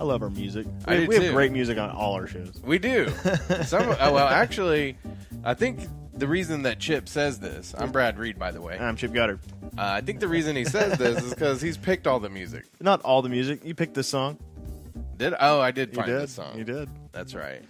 I love our music. I do We have too. great music on all our shows. We do. Well, actually, I think the reason that Chip says this, I'm Brad Reed, by the way. I'm Chip Goddard. I think the reason he says this is because he's picked all the music. Not all the music. You picked this song. I did You find did. this song. You did. That's right.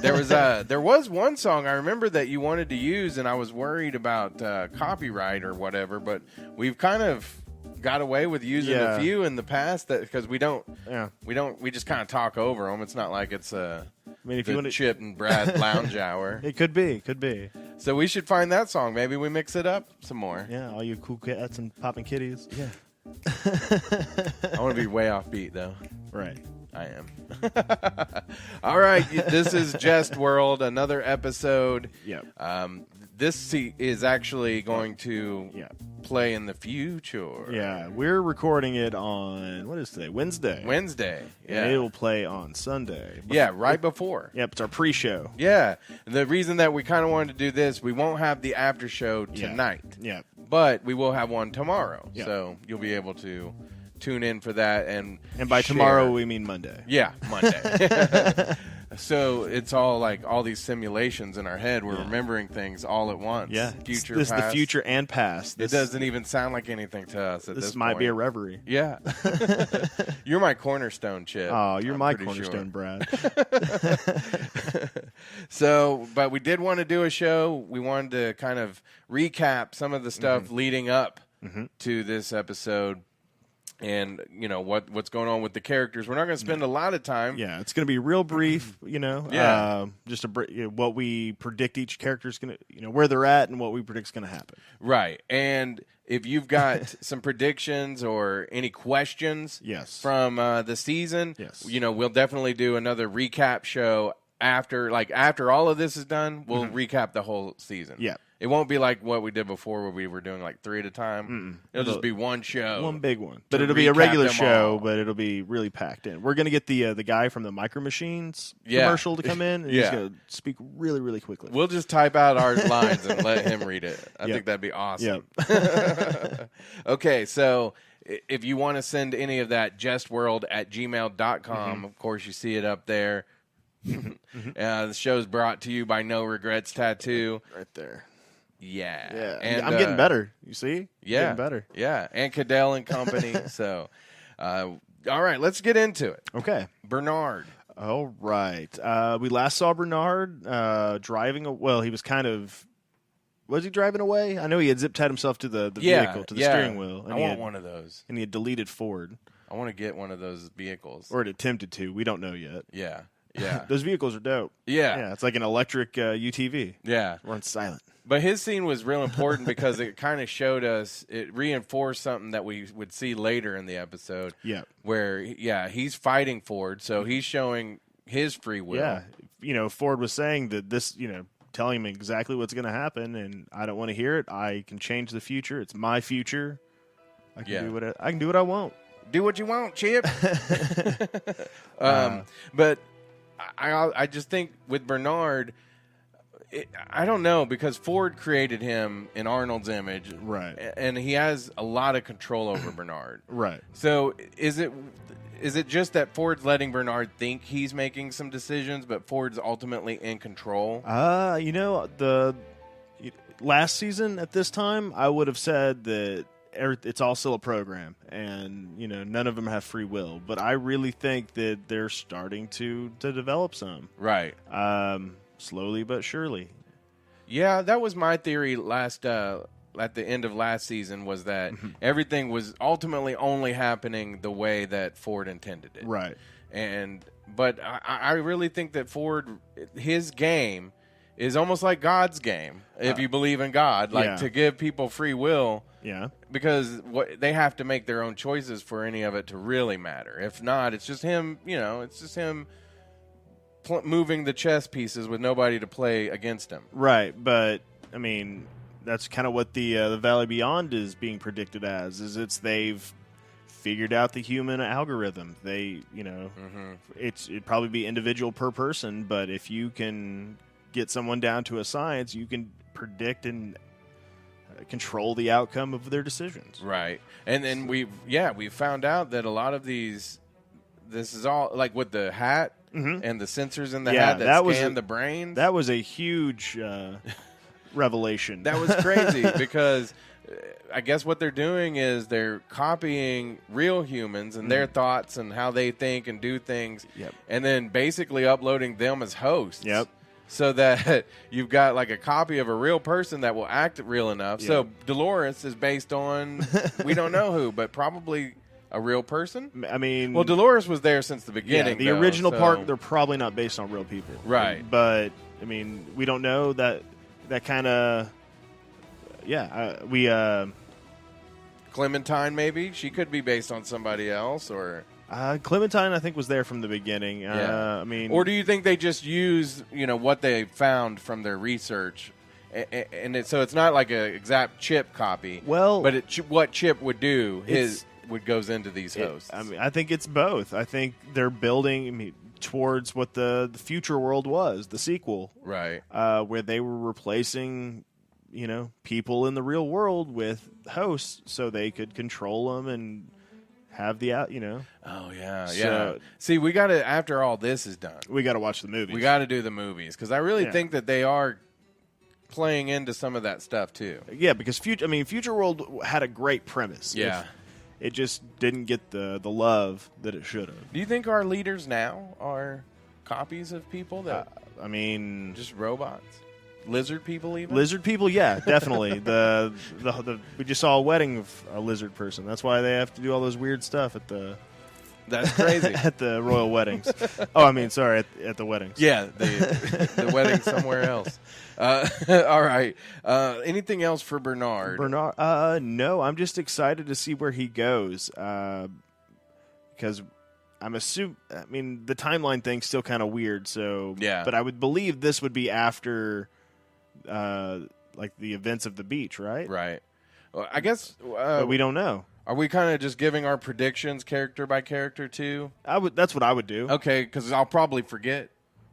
There was one song I remember that you wanted to use, and I was worried about copyright or whatever. But we've kind of got away with using a few in the past because we just kind of talk over them. It's not like it's I mean, if you the want to, Chip and Brad lounge hour. it could be. Could be. So we should find that song. Maybe we mix it up some more. Yeah, all you cool cats and popping kitties. Yeah. I want to be way off beat though. Right. I am. All right, this is Jestworld, another episode. Yep. This is actually going to play in the future. Yeah, we're recording it on, what is today? Wednesday. Wednesday. Yeah. And it will play on Sunday. Yeah, right before. Yep, it's our pre-show. Yeah. And the reason that we kind of wanted to do this, we won't have the after show tonight. Yeah. But we will have one tomorrow. Yeah. So you'll be able to tune in for that. And by share. tomorrow, we mean Monday. Yeah, Monday. So it's all like all these simulations in our head. We're remembering things all at once. Yeah. Future, This is the past. future and past. It doesn't even sound like anything to us at this This might be a point. reverie. Yeah. You're my cornerstone, Chip. Oh, you're I'm my pretty cornerstone, sure. Brad. So, but we did want to do a show. We wanted to kind of recap some of the stuff leading up to this episode. And, you know, what's going on with the characters. We're not going to spend a lot of time. Yeah, it's going to be real brief, you know. Yeah. Just what we predict each character's going to, you know, where they're at and what we predict is going to happen. Right. And if you've got some predictions or any questions from the season, you know, we'll definitely do another recap show after all of this is done. We'll recap the whole season. Yeah. It won't be like what we did before where we were doing like 3 at a time. It'll just be one show. One big one. But it'll be a regular show, but it'll be really packed in. We're going to get the guy from the Micro Machines commercial to come in, and he's going to speak really, really quickly. We'll just type out our lines and let him read it. I think that'd be awesome. Yep. Okay, so if you want to send any of that, jestworld@gmail.com. Of course, you see it up there. The show's brought to you by No Regrets Tattoo. Right there. Yeah. And I'm getting better. You see? Yeah. Getting better. Yeah. And Cadell and Company. So, all right, let's get into it. Okay. Bernard. All right. We last saw Bernard driving. Well, he was kind of. Was he driving away? I know he had zip-tied himself to the vehicle, to the steering wheel. And I want one of those. And he had deleted Ford. I want to get one of those vehicles. Or it attempted to. We don't know yet. Yeah. Yeah. Those vehicles are dope. Yeah. Yeah, it's like an electric UTV. Yeah. Runs silent. But his scene was real important because it kind of showed us, it reinforced something that we would see later in the episode. Yeah. Where, he's fighting Ford, so he's showing his free will. Yeah. You know, Ford was saying that this, you know, telling him exactly what's going to happen, and I don't want to hear it. I can change the future. It's my future. I can do what I can do what I want. Do what you want, Chip. But I just think with Bernard, I don't know, because Ford created him in Arnold's image, right? And he has a lot of control over Bernard, right? So is it just that Ford's letting Bernard think he's making some decisions, but Ford's ultimately in control? You know, the last season at this time, I would have said that it's all still a program, and you know, none of them have free will. But I really think that they're starting to develop some, right? Slowly but surely. Yeah, that was my theory last at the end of last season, was that everything was ultimately only happening the way that Ford intended it. Right. But I really think that Ford, his game is almost like God's game, if you believe in God, like to give people free will. Yeah. Because they have to make their own choices for any of it to really matter. If not, it's just him, you know, it's just him moving the chess pieces with nobody to play against him. Right, but I mean, that's kind of what the Valley Beyond is being predicted as. They've figured out the human algorithm. They, you know, it'd probably be individual per person, but if you can get someone down to a science, you can predict and control the outcome of their decisions. Right, and then we've found out that a lot of these this is all like with the hat and the sensors in the hat that scan the brains. That was a huge revelation. That was crazy because I guess what they're doing is they're copying real humans and their thoughts and how they think and do things, and then basically uploading them as hosts. Yep. So that you've got like a copy of a real person that will act real enough. Yep. So Dolores is based on we don't know who, but probably a real person. I mean, well, Dolores was there since the beginning. The original part, they're probably not based on real people, right? But I mean, we don't know that kind of. Clementine, maybe she could be based on somebody else, or. Clementine, I think, was there from the beginning. I mean, or do you think they just use what they found from their research, and so it's not like an exact Chip copy? Well, but what Chip would do goes into these hosts. I mean, I think it's both. I think they're building towards what the future world was, the sequel, right? Where they were replacing, people in the real world with hosts, so they could control them and have the Oh yeah. See, we got to, after all this is done, we got to watch the movies. We got to do the movies because I really think that they are playing into some of that stuff too. Yeah, because Future World had a great premise. Yeah, it just didn't get the love that it should have. Do you think our leaders now are copies of people that? Just robots. Lizard people, even lizard people, yeah, definitely. the we just saw a wedding of a lizard person. That's why they have to do all those weird stuff at the. That's crazy at the royal weddings. Oh, I mean, sorry, at the weddings. Yeah, the wedding somewhere else. All right. Anything else for Bernard? No. I'm just excited to see where he goes because. I'm assuming. I mean, the timeline thing's still kind of weird. So yeah, but I would believe this would be after, like the events of the beach, right? Right. Well, I guess. But we don't know. Are we kind of just giving our predictions character by character too? That's what I would do. Okay, because I'll probably forget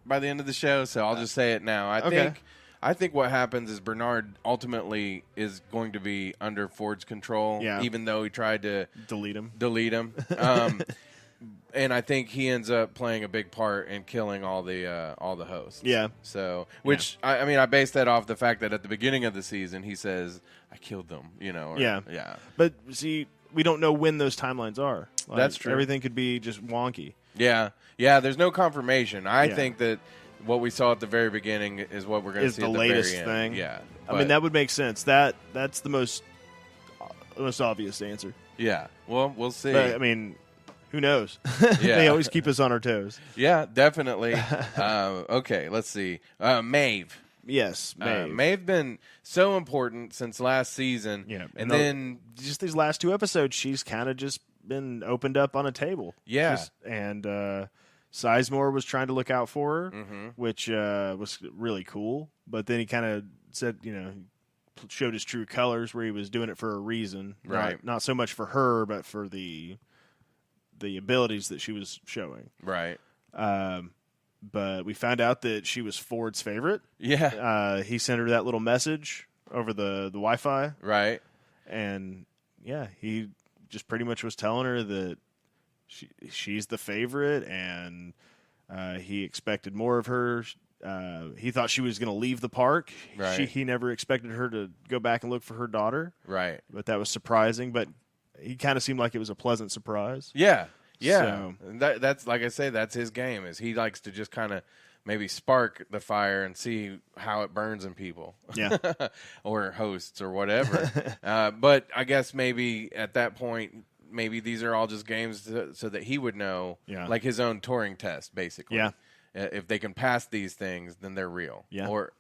by the end of the show, so I'll just say it now. I think what happens is Bernard ultimately is going to be under Ford's control, even though he tried to delete him. And I think he ends up playing a big part in killing all the hosts. Yeah. So, I base that off the fact that at the beginning of the season he says, "I killed them," Yeah. But see, we don't know when those timelines are. Like, that's true. Everything could be just wonky. Yeah. There's no confirmation. I think that what we saw at the very beginning is what we're going to see at the latest very thing. End. Yeah. I mean, that would make sense. That's the most obvious answer. Yeah. Well, we'll see. But, I mean. Who knows? They always keep us on our toes. Yeah, definitely. Okay, let's see. Maeve. Yes, Maeve. Maeve been so important since last season. Yeah, and then just these last 2 episodes, she's kind of just been opened up on a table. Yeah. And Sizemore was trying to look out for her, which was really cool. But then he kind of said, showed his true colors where he was doing it for a reason. Right. Not so much for her, but for the abilities that she was showing. Right. But we found out that she was Ford's favorite. Yeah. He sent her that little message over the Wi-Fi. Right. And, he just pretty much was telling her that she's the favorite, and he expected more of her. He thought she was going to leave the park. Right. He never expected her to go back and look for her daughter. Right. But that was surprising, but he kind of seemed like it was a pleasant surprise. Yeah. So, that's like I say, that's his game. Is he likes to just kind of maybe spark the fire and see how it burns in people. Yeah. Or hosts or whatever. But I guess maybe at that point, maybe these are all just games so that he would know, like his own Turing test, basically. Yeah. If they can pass these things, then they're real. Yeah. Or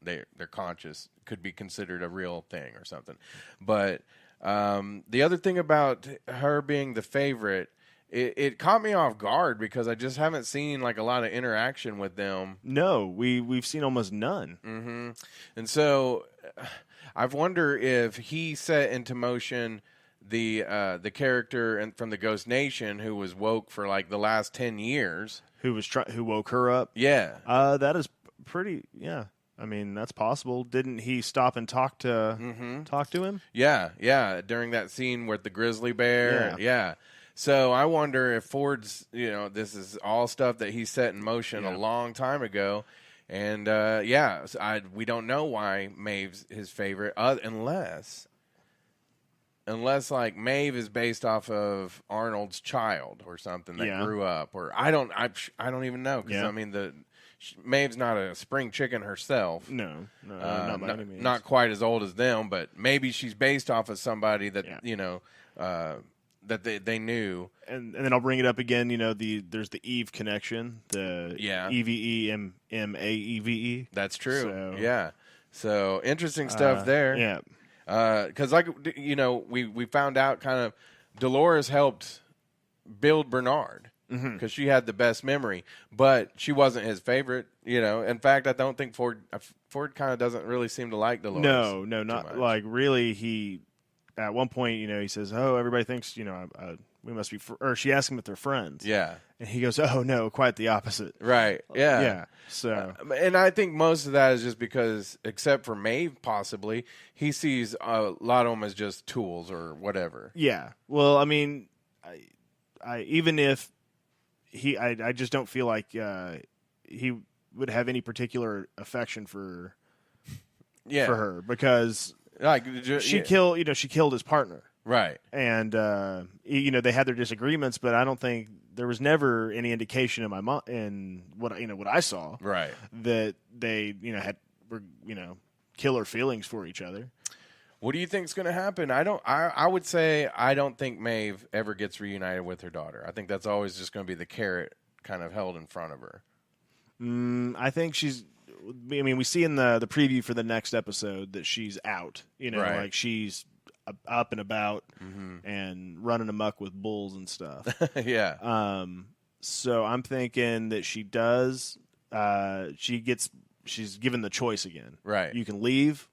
they're conscious, could be considered a real thing or something. But. The other thing about her being the favorite, it caught me off guard because I just haven't seen like a lot of interaction with them. No, we've seen almost none. Mm-hmm. And so I wonder if he set into motion the character from the Ghost Nation who was woke for like the last 10 years. Who woke her up? Yeah. That is pretty. Yeah. I mean, that's possible. Didn't he stop and talk to him? Yeah. During that scene with the grizzly bear. Yeah. So I wonder if Ford's, this is all stuff that he set in motion a long time ago. And, we don't know why Maeve's his favorite, unless like Maeve is based off of Arnold's child or something that grew up, or I don't even know, because I mean Maeve's not a spring chicken herself. No, not by any means. Not quite as old as them, but maybe she's based off of somebody that that they knew. And then I'll bring it up again. There's the Eve connection, the EVEMMAEVE. That's true. So interesting stuff there. Yeah. Because we found out kind of Dolores helped build Bernard because she had the best memory, but she wasn't his favorite. In fact, I don't think Ford kind of doesn't really seem to like Dolores. No, not like really. He at one point, he says, "Oh, everybody thinks we must be," or she asks him if they're friends. Yeah, and he goes, "Oh no, quite the opposite." Right. Yeah. So, and I think most of that is just because, except for Maeve, possibly, he sees a lot of them as just tools or whatever. Yeah. Well, I mean, I even if I just don't feel like he would have any particular affection for her, because she killed his partner. Right. And they had their disagreements, but I don't think there was never any indication in in what I saw, right, that they were killer feelings for each other. What do you think is going to happen? I would say I don't think Maeve ever gets reunited with her daughter. I think that's always just going to be the carrot kind of held in front of her. I think she's. I mean, we see in the preview for the next episode that she's out. Right. Like she's up and about and running amok with bulls and stuff. Yeah. So I'm thinking that she does. She's given the choice again. Right. You can leave,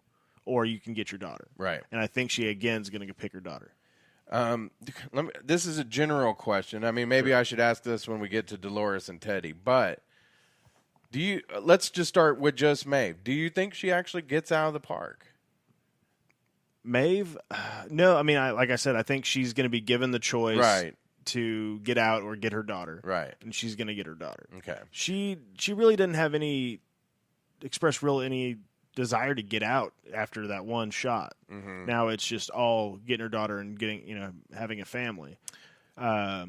or you can get your daughter. Right. And I think she again is going to pick her daughter. This is a general question. I mean, maybe I should ask this when we get to Dolores and Teddy, but let's just start with just Maeve. Do you think she actually gets out of the park? Maeve? No, I mean, like I said, I think she's going to be given the choice to get out or get her daughter. Right. And she's going to get her daughter. Okay. She really didn't have any desire to get out after that one shot. Mm-hmm. Now it's just all getting her daughter and getting, having a family. Yeah.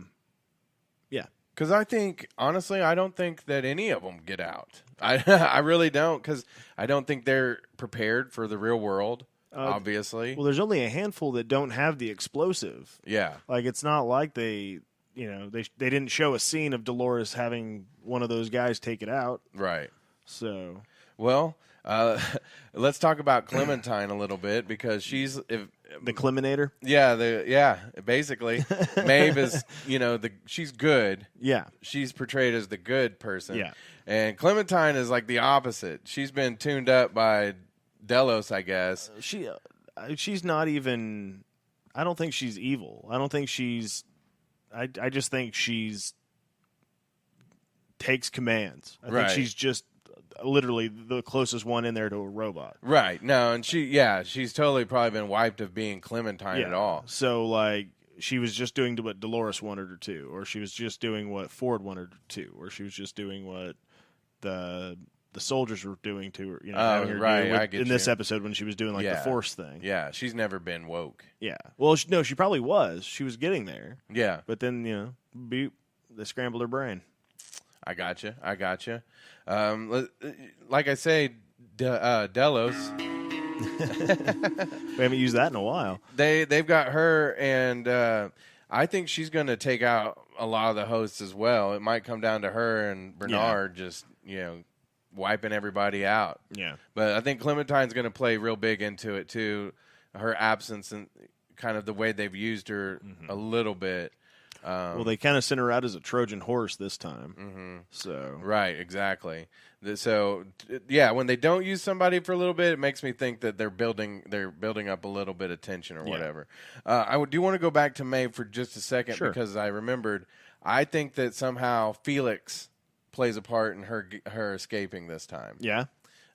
Because I think, honestly, I don't think that any of them get out. I really don't, because I don't think they're prepared for the real world. Obviously. Well, there's only a handful that don't have the explosive. Yeah. Like, it's not like they didn't show a scene of Dolores having one of those guys take it out. Right. So. Well, let's talk about Clementine a little bit, because she's the Cleminator. Yeah, basically, Maeve is she's good. Yeah, she's portrayed as the good person. Yeah, and Clementine is like the opposite. She's been tuned up by Delos, I guess. She's not even. I don't think she's evil. I don't think she's. I just think she's takes commands. I think she's just literally the closest one in there to a robot. Right. No, and she's totally probably been wiped of being Clementine at all. So like she was just doing what Dolores wanted her to, or she was just doing what Ford wanted her to, or she was just doing what the soldiers were doing to her, having her do in this episode when she was doing the Force thing. Yeah, she's never been woke. Yeah. Well, no, she probably was. She was getting there. Yeah. But then, beep, they scrambled her brain. I gotcha. Like I say, Delos. We haven't used that in a while. They've got her, and I think she's going to take out a lot of the hosts as well. It might come down to her and Bernard just wiping everybody out. Yeah. But I think Clementine's going to play real big into it too. Her absence and kind of the way they've used her a little bit. Well, they kind of sent her out as a Trojan horse this time. Mm-hmm. So right, exactly. So yeah, when they don't use somebody for a little bit, it makes me think that they're building up a little bit of tension or whatever. I do want to go back to Maeve for just a second because I remembered. I think that somehow Felix plays a part in her escaping this time. Yeah.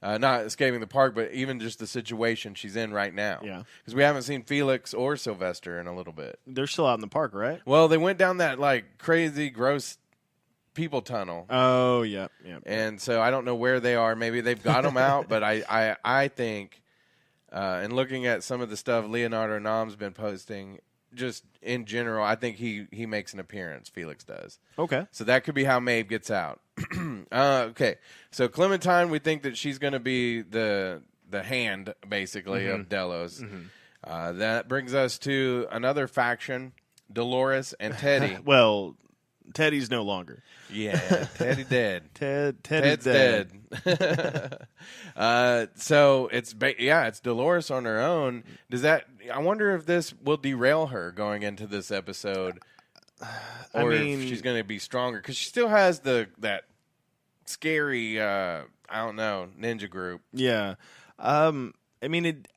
not escaping the park, but even just the situation she's in right now. Yeah. Because we haven't seen Felix or Sylvester in a little bit. They're still out in the park, right? Well, they went down that like crazy, gross people tunnel. Oh, yeah. And so I don't know where they are. Maybe they've got them out, but I think, and looking at some of the stuff Leonardo Nam's been posting, just in general, I think he makes an appearance. Felix does. Okay. So that could be how Maeve gets out. Okay. So Clementine, we think that she's going to be the hand, basically, of Delos. Mm-hmm. That brings us to another faction, Dolores and Teddy. Well, Teddy's no longer. Yeah, Teddy dead. Ted's dead. So it's Dolores on her own. I wonder if this will derail her going into this episode, or if she's going to be stronger because she still has that scary, I don't know, ninja group. Yeah, I mean it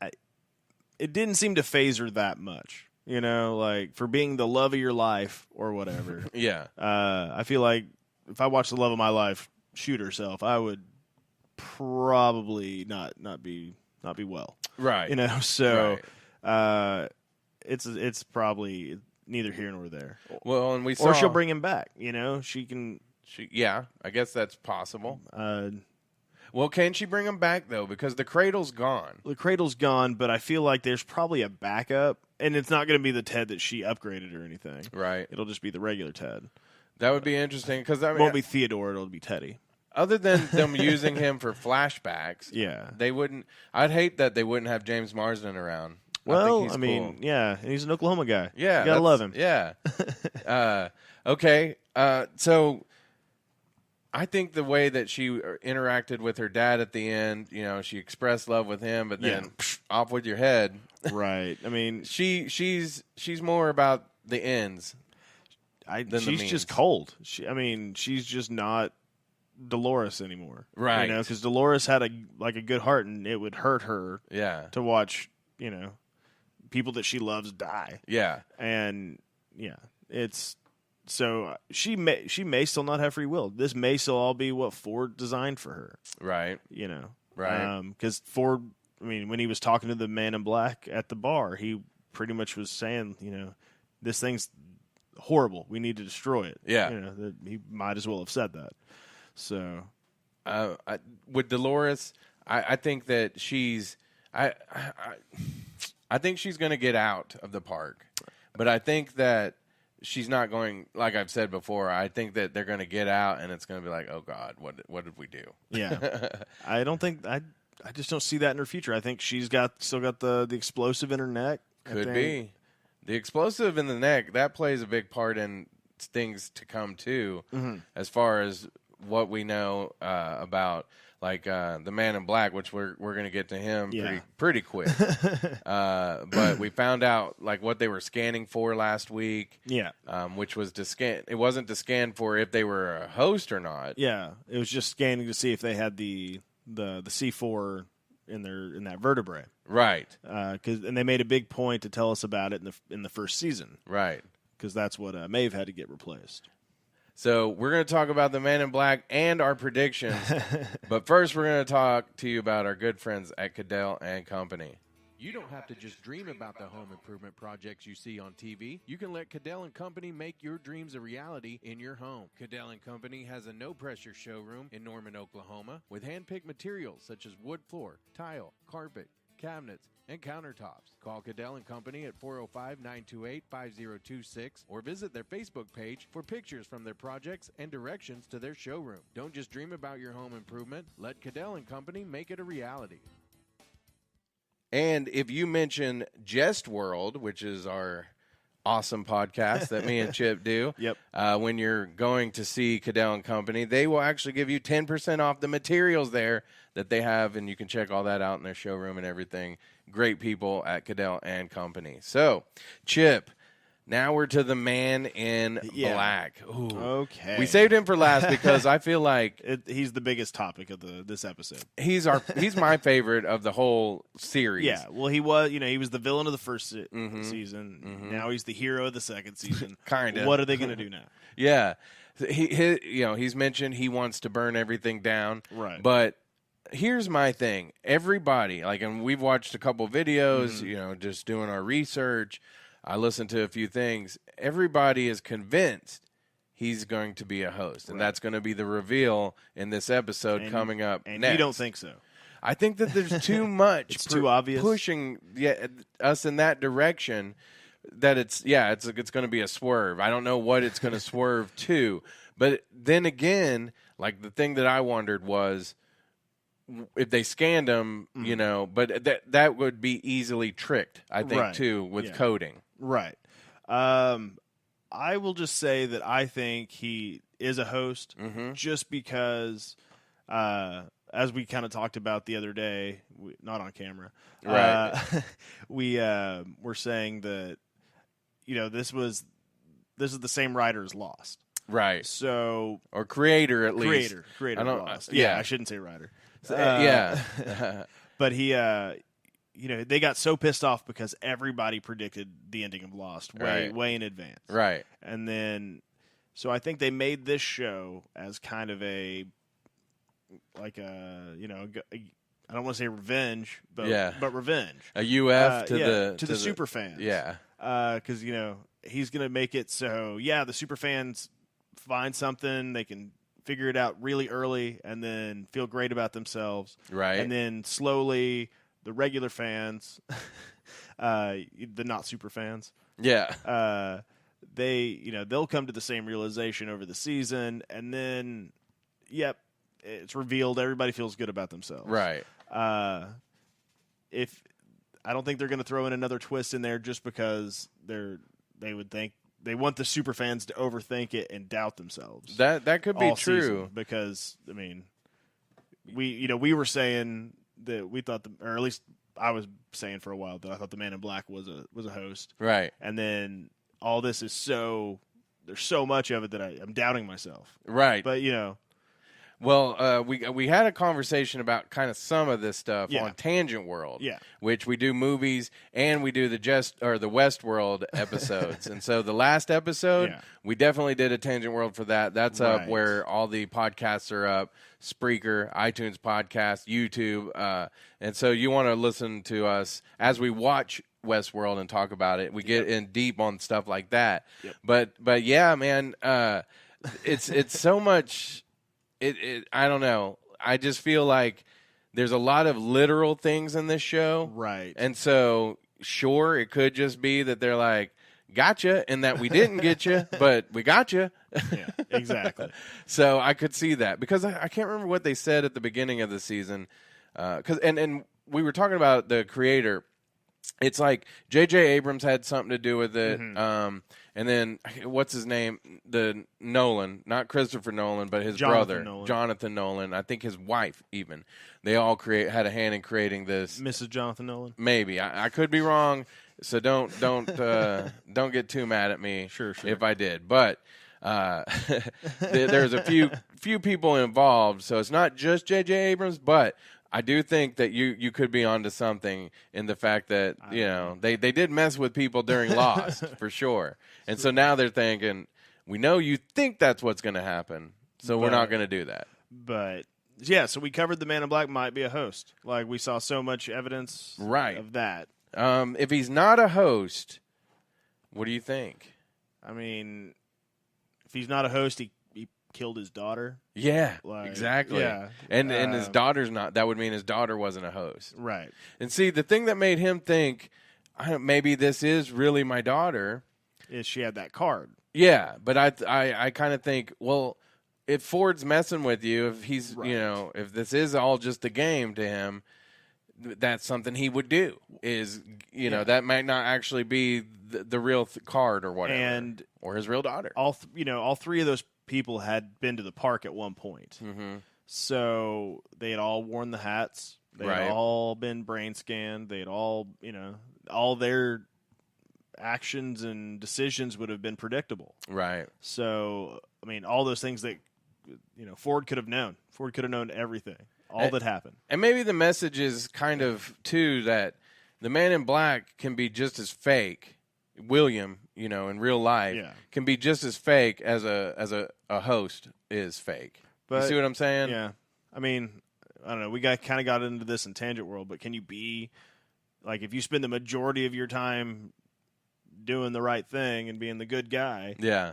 didn't seem to phase her that much. You know, like for being the love of your life or whatever. Yeah. I feel like if I watched the love of my life shoot herself, I would probably not be well. Right. You know, so it's probably neither here nor there. Well, and or she'll bring him back. You know, yeah, I guess that's possible. Well, can she bring him back though? Because the cradle's gone. The cradle's gone, but I feel like there's probably a backup. And it's not going to be the Ted that she upgraded or anything. Right. It'll just be the regular Ted. That would be interesting because it won't be Theodore. It'll be Teddy. Other than them using him for flashbacks, yeah, they wouldn't. I'd hate that they wouldn't have James Marsden around. Well, cool. Yeah, and he's an Oklahoma guy. Yeah, you gotta love him. Yeah. Okay. So I think the way that she interacted with her dad at the end, you know, she expressed love with him, but then off with your head. Right. I mean, she's more about the ends. She's just cold. She's just not Dolores anymore. Right. You know, because Dolores had a good heart, and it would hurt her. Yeah. To watch, you know, people that she loves die. Yeah. And it's. So she may still not have free will. This may still all be what Ford designed for her. Right. You know. Right. Because Ford, when he was talking to the man in black at the bar, he pretty much was saying, you know, this thing's horrible. We need to destroy it. Yeah. You know, he might as well have said that. So. With Dolores, I think that she's I think she's going to get out of the park. But I think that she's not going, like I've said before, I think that they're going to get out and it's going to be like, oh, God, what did we do? Yeah. I just don't see that in her future. I think she's still got the explosive in her neck. Could be. The explosive in the neck, that plays a big part in things to come, too, as far as what we know about, like the Man in Black, which we're going to get to him pretty quick. But we found out like what they were scanning for last week. Yeah. Which was to scan. It wasn't to scan for if they were a host or not. Yeah. It was just scanning to see if they had the C4 in that vertebrae. Right. And they made a big point to tell us about it in the first season. Right. Because that's what Maeve had to get replaced. So we're going to talk about the Man in Black and our predictions. But first, we're going to talk to you about our good friends at Cadell and Company. You don't have to just dream about the home improvement projects you see on TV. You can let Cadell and Company make your dreams a reality in your home. Cadell and Company has a no-pressure showroom in Norman, Oklahoma, with hand-picked materials such as wood floor, tile, carpet, cabinets, and countertops. Call Cadell and Company at 405-928-5026 or visit their Facebook page for pictures from their projects and directions to their showroom. Don't just dream about your home improvement. Let Cadell and Company make it a reality. And if you mention Jestworld, which is our awesome podcast that me and Chip do, when you're going to see Cadell and Company, they will actually give you 10% off the materials there that they have, and you can check all that out in their showroom and everything. Great people at Cadell and Company. So, Chip, now we're to the Man in Black. Ooh. Okay. We saved him for last because I feel like he's the biggest topic of this episode. He's my favorite of the whole series. Yeah. Well, he was the villain of the first season. Mm-hmm. Now he's the hero of the second season. Kind of. What are they going to do now? Yeah. He's mentioned he wants to burn everything down. Right. But here's my thing. Everybody, like, and we've watched a couple videos, you know, just doing our research. I listened to a few things. Everybody is convinced he's going to be a host, and that's going to be the reveal in this episode coming up next. You don't think so? I think that there's too much it's too obvious pushing us in that direction that it's going to be a swerve. I don't know what it's going to swerve to. But then again, like the thing that I wondered was if they scanned him, you know, but that would be easily tricked, I think, too, with coding. Right. I will just say that I think he is a host just because, as we kind of talked about the other day, not on camera, we were saying that, you know, this is the same writer as Lost. Right. So, or creator at least. Creator I don't, Lost. Yeah, I shouldn't say writer. Yeah. But he, you know, they got so pissed off because everybody predicted the ending of Lost way in advance. Right. And then, so I think they made this show as kind of a, like a, you know, I don't want to say revenge, but revenge. A UF to the super fans. Yeah. Because, you know, he's going to make it so, the super fans find something, they can figure it out really early and then feel great about themselves. Right. And then slowly the regular fans, the not super fans. Yeah. They'll come to the same realization over the season, and then, it's revealed. Everybody feels good about themselves. Right. If I don't think they're going to throw in another twist in there just because they would think they want the super fans to overthink it and doubt themselves. That could be true because I mean, we were saying that we thought or at least I was saying for a while that I thought the Man in Black was a host. Right. And then all this is there's so much of it that I'm doubting myself. Right. But you know. Well, we had a conversation about kind of some of this stuff on Tangent World, which we do movies and we do the Westworld episodes. And so the last episode, we definitely did a Tangent World for that. That's up where all the podcasts are up, Spreaker, iTunes Podcast, YouTube. And so you want to listen to us as we watch Westworld and talk about it. We get in deep on stuff like that. Yep. But yeah, man, it's so much... I don't know. I just feel like there's a lot of literal things in this show. Right. And so, sure, it could just be that they're like, gotcha, and that we didn't get you, but we got you. Yeah, exactly. So I could see that. Because I can't remember what they said at the beginning of the season. And we were talking about the creator. It's like J.J. Abrams had something to do with it. And then, what's his name? The Nolan, not Christopher Nolan, but his brother, Jonathan Nolan. I think his wife, even. They all had a hand in creating this. Mrs. Jonathan Nolan? Maybe. I could be wrong, so don't get too mad at me if I did. But there's a few people involved, so it's not just J.J. Abrams, but I do think that you could be onto something in the fact that, you know, they did mess with people during Lost, for sure. And so now they're thinking, we know you think that's what's going to happen, so we're not going to do that. But, yeah, so we covered the Man in Black might be a host. Like, we saw so much evidence of that. If he's not a host, what do you think? I mean, if he's not a host, he killed his daughter. Yeah, exactly. Yeah. And his daughter's not. That would mean his daughter wasn't a host. Right. And see, the thing that made him think, maybe this is really my daughter, is she had that card. Yeah, but I kind of think, well, if Ford's messing with you, if he's, you know, if this is all just a game to him, that's something he would do. Is, you know, that might not actually be the real card or whatever, or his real daughter. All three of those people had been to the park at one point. So they had all worn the hats. They had all been brain scanned. They had all, you know, all their actions and decisions would have been predictable. Right. So, I mean, all those things that, you know, Ford could have known. Ford could have known everything. All that happened. And maybe the message is kind of, too, that the Man in Black can be just as fake. William, you know, in real life, can be just as fake as a host is fake. But, you see what I'm saying? Yeah. I mean, I don't know. We kind of got into this in Tangent World, but can you be like if you spend the majority of your time doing the right thing and being the good guy, yeah,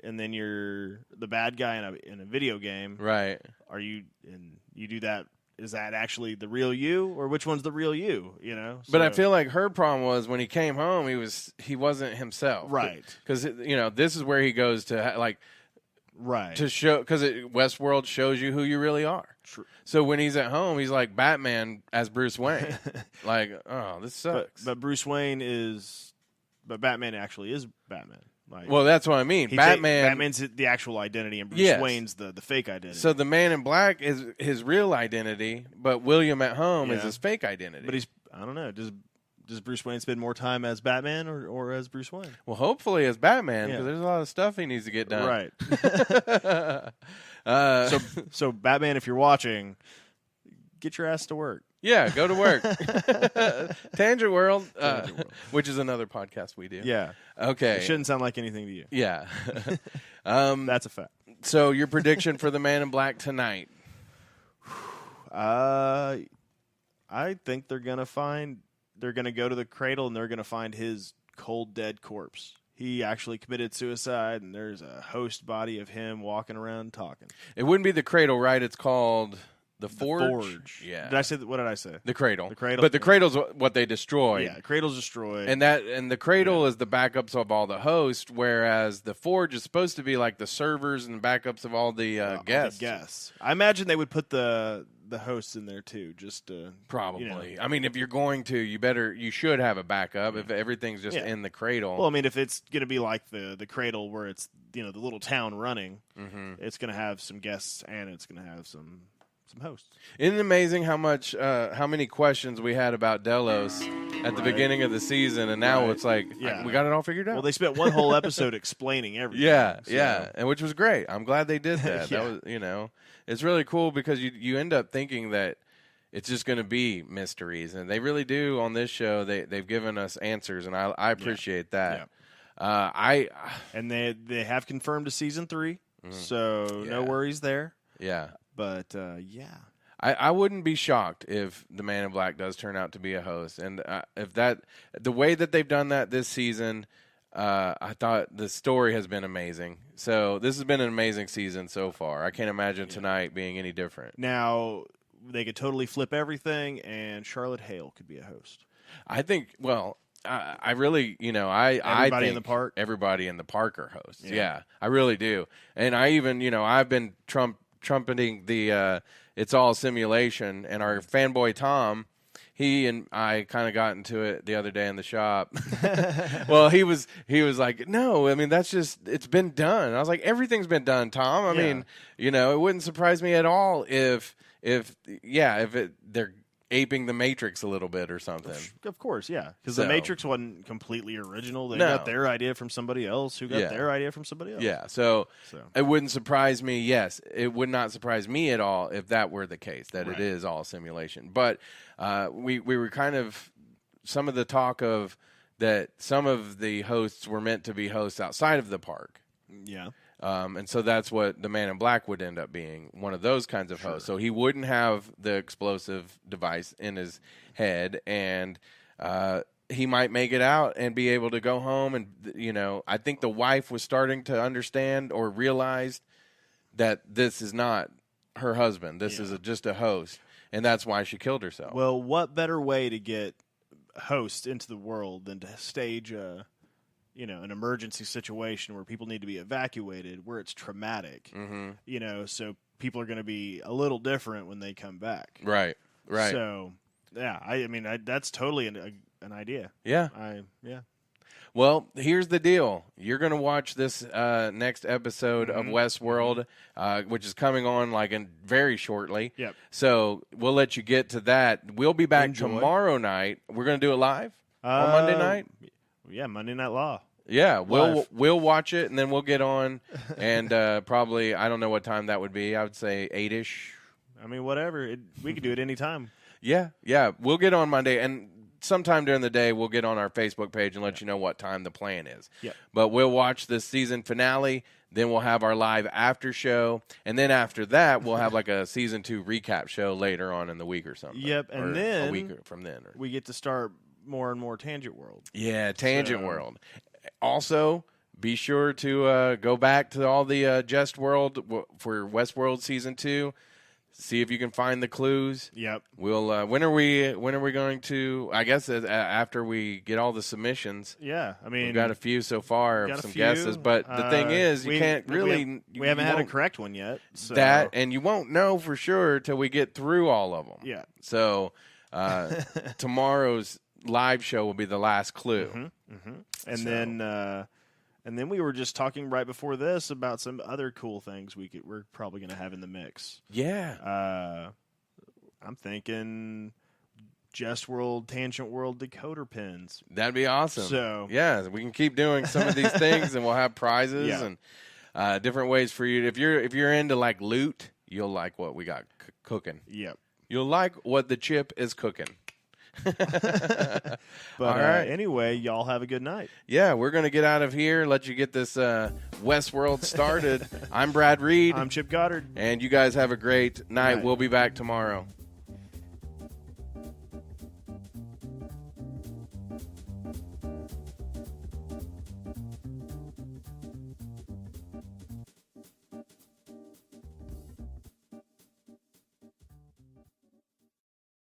and then you're the bad guy in a video game, right? Are you and you do that? Is that actually the real you, or which one's the real you? You know. But I feel like her problem was when he came home, he wasn't himself, right? Because this is where he goes to like. Right. To show, because Westworld shows you who you really are. True. So when he's at home, he's like Batman as Bruce Wayne. Like, oh, this sucks. But Batman actually is Batman. Like, well, that's what I mean. Batman's the actual identity, and Bruce Wayne's the fake identity. So the Man in Black is his real identity, but William at home is his fake identity. But I don't know. Does Bruce Wayne spend more time as Batman or as Bruce Wayne? Well, hopefully as Batman, because there's a lot of stuff he needs to get done. Right. So Batman, if you're watching, get your ass to work. Yeah, go to work. Tangent World, which is another podcast we do. Yeah. Okay. It shouldn't sound like anything to you. Yeah. That's a fact. So your prediction for the Man in Black tonight? I think they're going to go to the cradle and they're going to find his cold, dead corpse. He actually committed suicide, and there's a host body of him walking around talking. It wouldn't be the cradle, right? It's called the Forge. Yeah. What did I say? The cradle. The cradle. But the cradle's what they destroyed. Yeah, the cradle's destroyed. And the cradle is the backups of all the hosts, whereas the Forge is supposed to be like the servers and backups of all the guests. I imagine they would put the hosts in there too, just to, probably. I mean, if you're going to, you should have a backup if everything's just in the cradle. Well, I mean, if it's going to be like the cradle where it's the little town running, it's going to have some guests and it's going to have some hosts. Isn't it amazing how many questions we had about Delos at the beginning of the season, and now it's like we got it all figured out. Well, they spent one whole episode explaining everything. Yeah, and which was great. I'm glad they did that. That was, it's really cool because you end up thinking that it's just going to be mysteries, and they really do on this show. They've given us answers, and I appreciate that. Yeah. And they have confirmed a season 3, so no worries there. Yeah. But, I wouldn't be shocked if the Man in Black does turn out to be a host. And the way that they've done that this season, I thought the story has been amazing. So this has been an amazing season so far. I can't imagine tonight being any different. Now, they could totally flip everything, and Charlotte Hale could be a host. I think, I really, I think in the park? Everybody in the park are hosts. Yeah, I really do. And I even, I've been trumpeting the it's all simulation, and our fanboy Tom, he and I kind of got into it the other day in the shop. Well, he was like, no, I mean, that's just, it's been done. I was like, everything's been done, Tom. I mean, it wouldn't surprise me at all if they're aping the Matrix a little bit or something. Of course, yeah. Because the Matrix wasn't completely original. They got their idea from somebody else who got their idea from somebody else. Yeah, so it wouldn't surprise me. Yes, it would not surprise me at all if that were the case, that it is all simulation. But we were kind of, some of the talk of that some of the hosts were meant to be hosts outside of the park. Yeah. And so that's what the Man in Black would end up being, one of those kinds of hosts. So he wouldn't have the explosive device in his head, and he might make it out and be able to go home. And, I think the wife was starting to understand or realized that this is not her husband. This is just a host, and that's why she killed herself. Well, what better way to get hosts into the world than to stage an emergency situation where people need to be evacuated, where it's traumatic, so people are going to be a little different when they come back. Right. So, yeah, I mean, that's totally an idea. Yeah. Well, here's the deal. You're going to watch this next episode of Westworld, which is coming on very shortly. Yep. So we'll let you get to that. We'll be back tomorrow night. We're going to do it live on Monday night. Yeah, Monday Night Law. Yeah, we'll watch it, and then we'll get on, and probably, I don't know what time that would be. I would say 8-ish. I mean, whatever. We could do it any time. Yeah, we'll get on Monday, and sometime during the day, we'll get on our Facebook page and let you know what time the plan is. Yep. But we'll watch the season finale. Then we'll have our live after show. And then after that, we'll have like a season 2 recap show later on in the week or something. Yep. And then a week from then. We get to start more and more Tangent World. Yeah, Tangent World. Also, be sure to go back to all the Jestworld for Westworld season 2. See if you can find the clues. Yep. We'll. When are we going to? I guess after we get all the submissions. Yeah, I mean, we've got a few so far of some guesses, but the thing is, you can't really. We haven't had a correct one yet. So. That, and you won't know for sure till we get through all of them. Yeah. So tomorrow's live show will be the last clue. And then we were just talking right before this about some other cool things we're probably going to have in the mix. Yeah. I'm thinking Jestworld, Tangent World decoder pins. That'd be awesome. So yeah, we can keep doing some of these things, and we'll have prizes and different ways for you. If you're into like loot, you'll like what we got cooking. Yep. You'll like what the chip is cooking. But all right. Anyway, y'all have a good night. Yeah, we're going to get out of here, let you get this Westworld started. I'm Brad Reed. I'm Chip Goddard. And you guys have a great night. We'll be back tomorrow.